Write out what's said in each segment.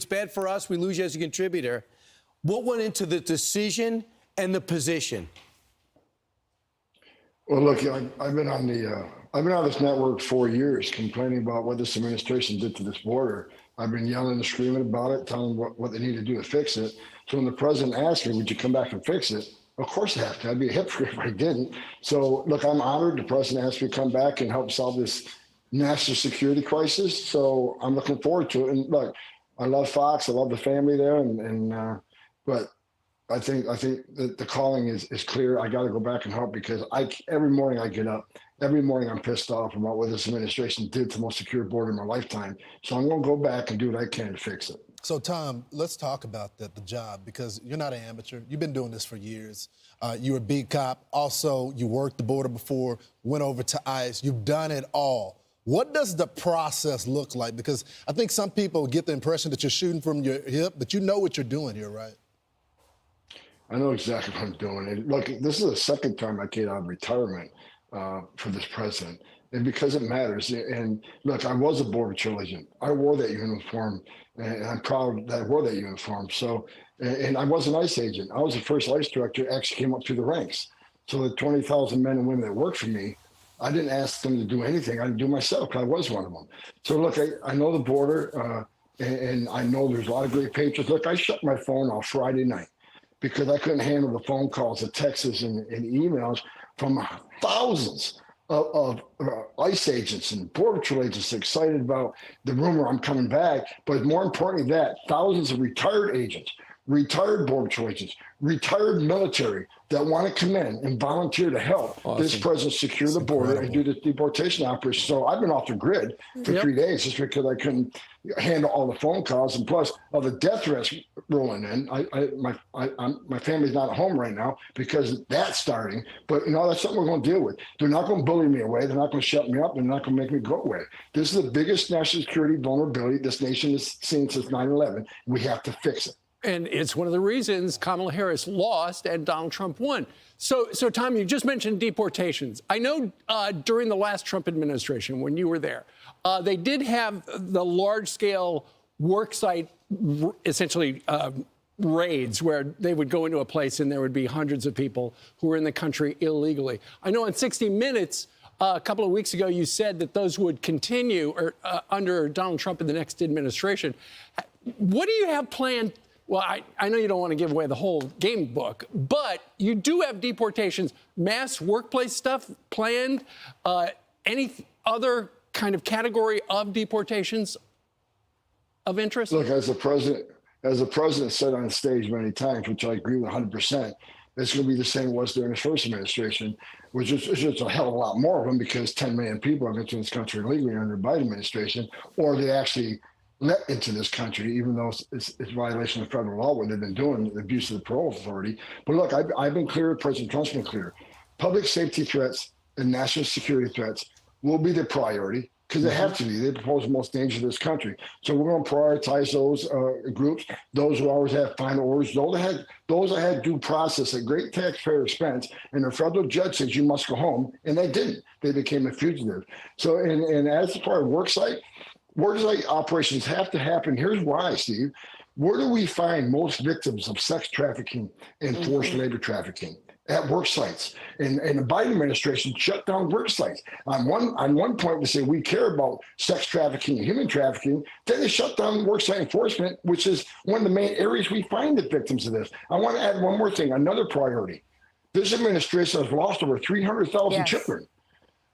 It's bad for us. We lose you as a contributor. What went into the decision and the position? Well, look, I've been on this network 4 years, complaining about what this administration did to this border. I've been yelling and screaming about it, telling them what they need to do to fix it. So when the president asked me, "Would you come back and fix it?" Of course I have to. I'd be a hypocrite if I didn't. So look, I'm honored the president asked me to come back and help solve this national security crisis. So I'm looking forward to it. And look, I love Fox. I love the family there, but I think that the calling is clear. I got to go back and help because every morning I get up, every morning I'm pissed off about what this administration did to the most secure border in my lifetime. So I'm going to go back and do what I can to fix it. So, Tom, let's talk about the job, because you're not an amateur. You've been doing this for years. You're a beat cop. Also, you worked the border before, went over to ICE. You've done it all. What does the process look like? Because I think some people get the impression that you're shooting from your hip, but you know what you're doing here, right? I know exactly what I'm doing. And look, this is the second time I came out of retirement for this president, and because it matters. And look, I was a Border Patrol agent. I wore that uniform, and I'm proud that I wore that uniform. So, and I was an ICE agent. I was the first ICE director who actually came up through the ranks. So the 20,000 men and women that worked for me, I didn't ask them to do anything. I did do myself, because I was one of them. So look, I know the border, and I know there's a lot of great patriots. Look, I shut my phone off Friday night because I couldn't handle the phone calls, the texts, and emails from thousands of ICE agents and Border Patrol agents excited about the rumor I'm coming back. But more importantly, that thousands of retired agents, retired Border Patrol agents, retired military that want to come in and volunteer to help this president secure the border and do the deportation operation. So I've been off the grid for 3 days just because I couldn't handle all the phone calls, and plus all the death threats rolling in. My family's not at home right now because that's starting. But that's something we're going to deal with. They're not going to bully me away. They're not going to shut me up. They're not going to make me go away. This is the biggest national security vulnerability this nation has seen since 9/11. We have to fix it. And it's one of the reasons Kamala Harris lost and Donald Trump won. So Tom, you just mentioned deportations. I know during the last Trump administration, when you were there, they did have the large-scale worksite, essentially raids, where they would go into a place and there would be hundreds of people who were in the country illegally. I know on 60 Minutes a couple of weeks ago, you said that those would continue under Donald Trump in the next administration. What do you have planned? Well, I know you don't want to give away the whole game book, but you do have deportations, mass workplace stuff planned, any other kind of category of deportations of interest? Look, as the president said on stage many times, which I agree with 100%, it's going to be the same it was during his first administration, which is just a hell of a lot more of them, because 10 million people have entered this country illegally under the Biden administration, or they actually let into this country, even though it's violation of federal law, what they've been doing, the abuse of the parole authority. But look, I've been clear, President Trump's been clear. Public safety threats and national security threats will be the priority, because they have to be. They pose the most danger to this country. So we're going to prioritize those groups, those who always have final orders, those that had due process at great taxpayer expense, and the federal judge says you must go home, and they didn't. They became a fugitive. So, and as far as worksite operations have to happen. Here's why, Steve. Where do we find most victims of sex trafficking and forced labor trafficking? At work sites. And the Biden administration shut down work sites. On one point, they say we care about sex trafficking and human trafficking. Then they shut down work site enforcement, which is one of the main areas we find the victims of this. I want to add one more thing, another priority. This administration has lost over 300,000 children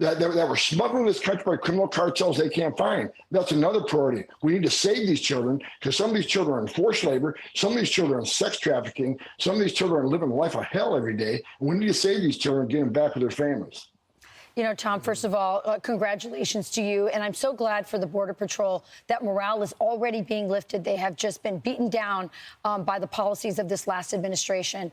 that were smuggled in this country by criminal cartels they can't find. That's another priority. We need to save these children, because some of these children are in forced labor, some of these children are in sex trafficking, some of these children are living a life of hell every day. And we need to save these children and get them back with their families. Tom, first of all, congratulations to you. And I'm so glad for the Border Patrol that morale is already being lifted. They have just been beaten down by the policies of this last administration.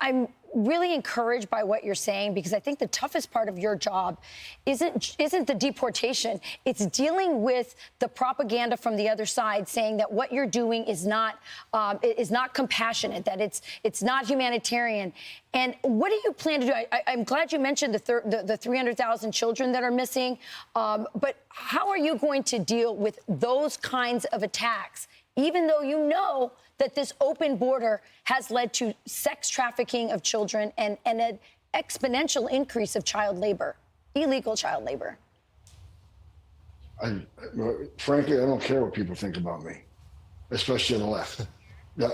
I'm really encouraged by what you're saying, because I think the toughest part of your job isn't the deportation. It's dealing with the propaganda from the other side saying that what you're doing is not compassionate, that it's not humanitarian. And what do you plan to do? I'm glad you mentioned the 300,000 children that are missing, but how are you going to deal with those kinds of attacks even though you know that this open border has led to sex trafficking of children and an exponential increase of child labor, illegal child labor? Frankly, I don't care what people think about me, especially on the left.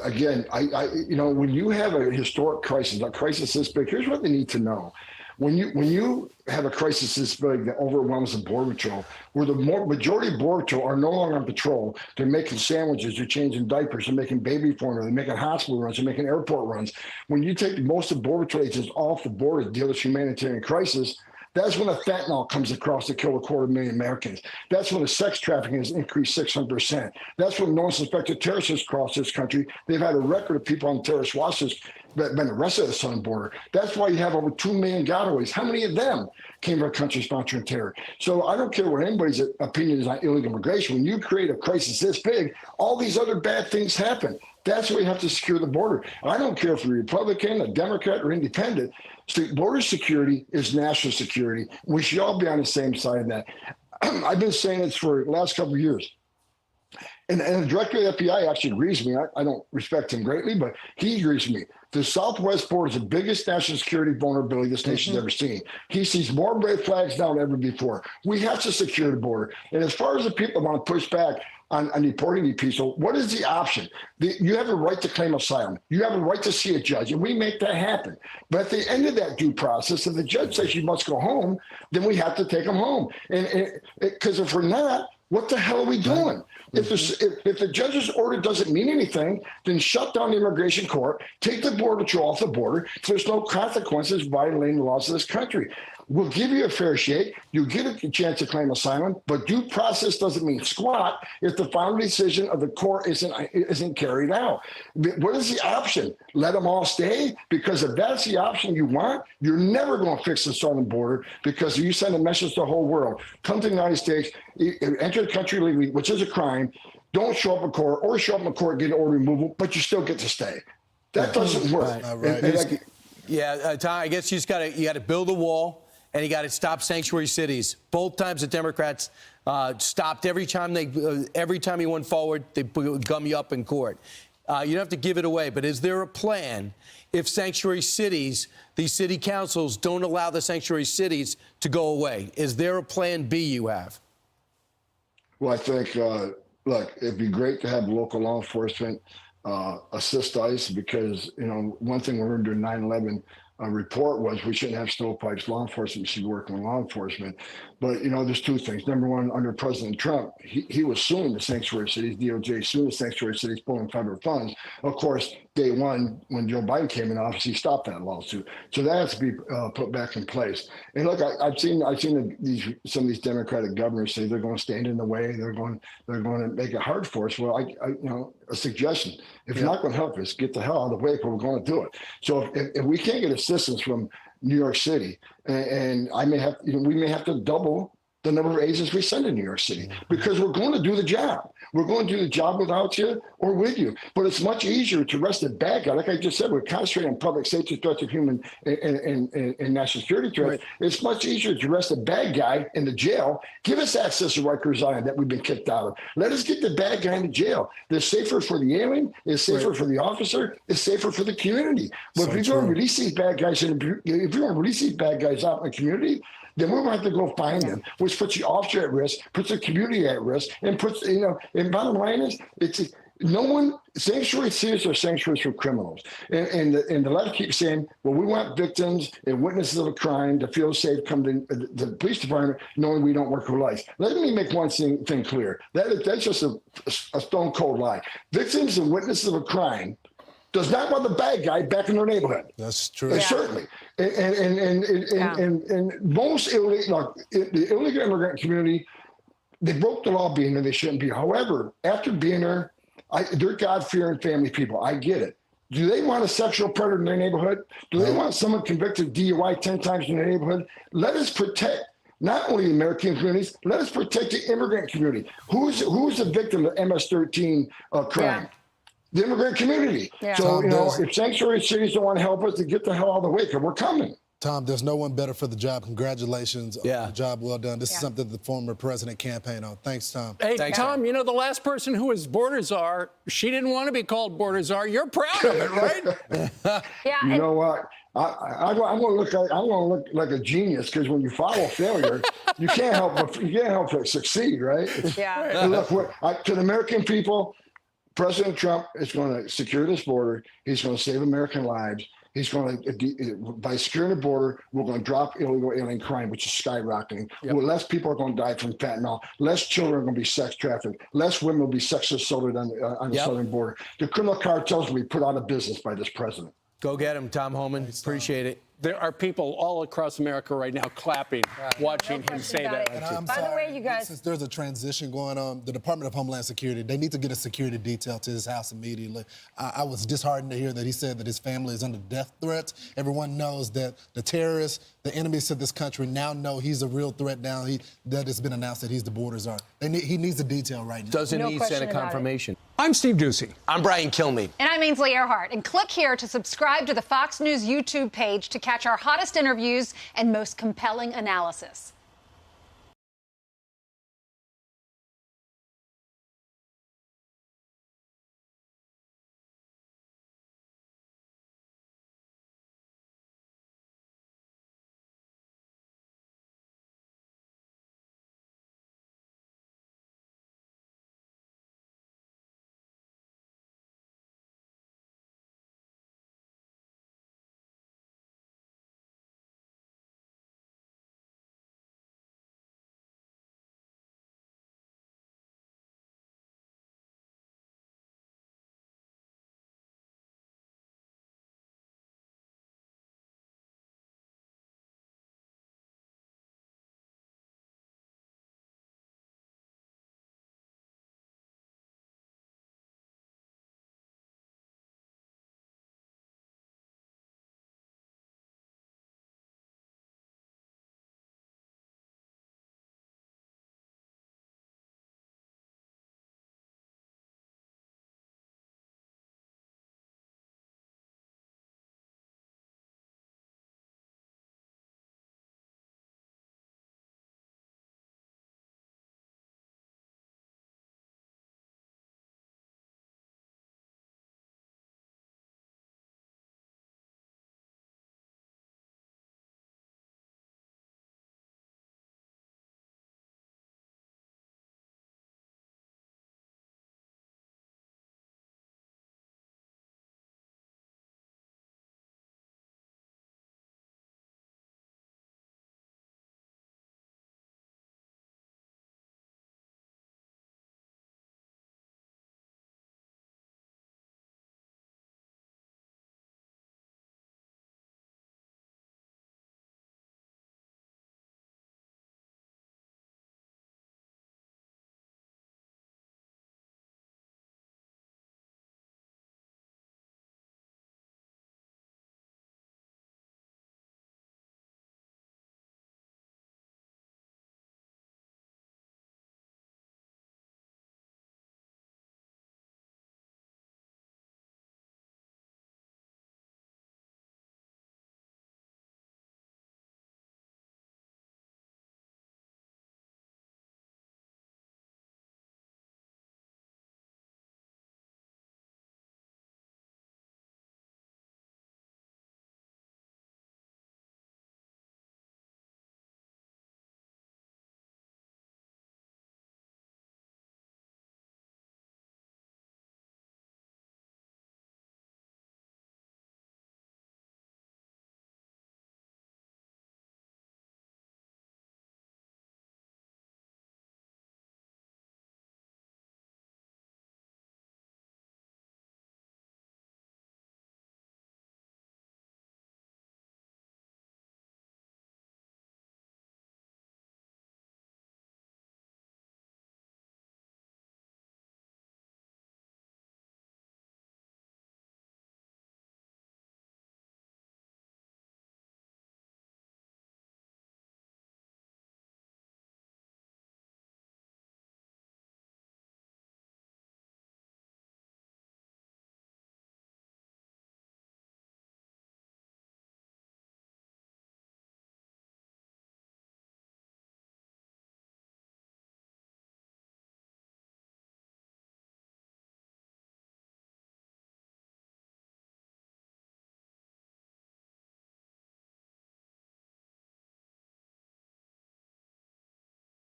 Again, when you have a historic crisis, a crisis this big, here's what they need to know. When you have a crisis this big that overwhelms the Border Patrol, where the majority of Border Patrol are no longer on patrol, they're making sandwiches, they're changing diapers, they're making baby formula, they're making hospital runs, they're making airport runs. When you take most of Border Patrol agents off the border to deal with humanitarian crisis, that's when the fentanyl comes across to kill 250,000 Americans. That's when the sex trafficking has increased 600%. That's when no suspected terrorists has crossed this country. They've had a record of people on terrorist watch lists that have been arrested at the southern border. That's why you have over 2 million gotaways. How many of them came from a country sponsoring terror? So I don't care what anybody's opinion is on illegal immigration. When you create a crisis this big, all these other bad things happen. That's why you have to secure the border. I don't care if you're a Republican, a Democrat, or independent. Border security is national security. We should all be on the same side of that. I've been saying this for the last couple of years. And the director of the FBI actually agrees with me. I don't respect him greatly, but he agrees with me. The southwest border is the biggest national security vulnerability this nation's ever seen. He sees more red flags now than ever before. We have to secure the border. And as far as the people want to push back on deporting these people, what is the option? You have a right to claim asylum. You have a right to see a judge, and we make that happen. But at the end of that due process, if the judge says you must go home, then we have to take them home. Because if we're not, what the hell are we doing? If the judge's order doesn't mean anything, then shut down the immigration court, take the Border Patrol off the border, so there's no consequences violating the laws of this country. We'll give you a fair shake. You get a chance to claim asylum, but due process doesn't mean squat if the final decision of the court isn't carried out. What is the option? Let them all stay? Because if that's the option you want, you're never going to fix the southern border, because you send a message to the whole world. Come to the United States, enter the country legally, which is a crime. Don't show up in court, or show up in court, get an order removal, but you still get to stay. That doesn't work. Yeah, Tom, I guess you got to build a wall. And you got to stop sanctuary cities. Both times the Democrats stopped every time he went forward, they gum you up in court. You don't have to give it away, but is there a plan if sanctuary cities, these city councils don't allow the sanctuary cities to go away? Is there a plan B you have? Well, I think, look, it'd be great to have local law enforcement assist ICE, because, one thing we learned during 9/11 report was we shouldn't have stovepipes. Law enforcement should be working with law enforcement. But, there's two things. Number one, under President Trump, he was suing the sanctuary cities, DOJ suing the sanctuary cities, pulling federal funds. Of course, day one, when Joe Biden came in office, he stopped that lawsuit. So that has to be put back in place. And look, I've seen some of these Democratic governors say they're going to stand in the way. They're going to make it hard for us. Well, a suggestion: if you're not going to help us, get the hell out of the way, because we're going to do it. So if we can't get assistance from New York City, and we may have to double the number of agents we send to New York City, because we're going to do the job. We're going to do the job without you or with you. But it's much easier to arrest a bad guy. Like I just said, we're concentrating on public safety threats of human and national security threats. Right. It's much easier to arrest a bad guy in the jail. Give us access to Rikers Island that we've been kicked out of. Let us get the bad guy in the jail. It's safer for the alien. It's safer for the officer. It's safer for the community. But if you're going to release these bad guys, out in the community, then we're going to have to go find them, which puts the officer at risk, puts the community at risk, and puts, and bottom line is, sanctuary cities are sanctuaries for criminals. And the left keeps saying, well, we want victims and witnesses of a crime to feel safe, come to the police department knowing we don't work for life. Let me make one thing clear. That's just a stone cold lie. Victims and witnesses of a crime does not want the bad guy back in their neighborhood. That's true. Certainly. And most the illegal immigrant community, they broke the law being there, they shouldn't be. However, after being there, they're God-fearing family people. I get it. Do they want a sexual predator in their neighborhood? Do they want someone convicted of DUI 10 times in their neighborhood? Let us protect not only the American communities, let us protect the immigrant community. Who's the victim of MS-13 crime? Yeah. The immigrant community. Yeah. So, if sanctuary cities don't want to help us, to get the hell out of the way, because we're coming. Tom, there's no one better for the job. Congratulations on the job well done. This is something the former president campaigned on. Thanks, Tom. Hey, Thanks, Tom, you know, the last person who was border czar, she didn't want to be called border czar. You're proud of it, right? Yeah. You know what? I'm gonna look like a genius because when you follow failure, you can't help but succeed, right? Yeah. And look, to the American people, President Trump is going to secure this border. He's going to save American lives. He's going to, by securing the border, we're going to drop illegal alien crime, which is skyrocketing. Yep. Well, less people are going to die from fentanyl. Less children are going to be sex trafficked. Less women will be sex assaulted on the southern border. The criminal cartels will be put out of business by this president. Go get him, Tom Homan. Appreciate it. There are people all across America right now clapping, watching him say that. By the way, you guys. Since there's a transition going on, the Department of Homeland Security, they need to get a security detail to his house immediately. I was disheartened to hear that he said that his family is under death threats. Everyone knows that the terrorists, the enemies to this country now know he's a real threat now. That it's been announced that he's the border czar. He needs a detail right now. Doesn't No need question Senate about it. confirmation. I'm Steve Ducey. I'm Brian Kilmeade. And I'm Ainsley Earhart. And click here to subscribe to the Fox News YouTube page to catch our hottest interviews and most compelling analysis.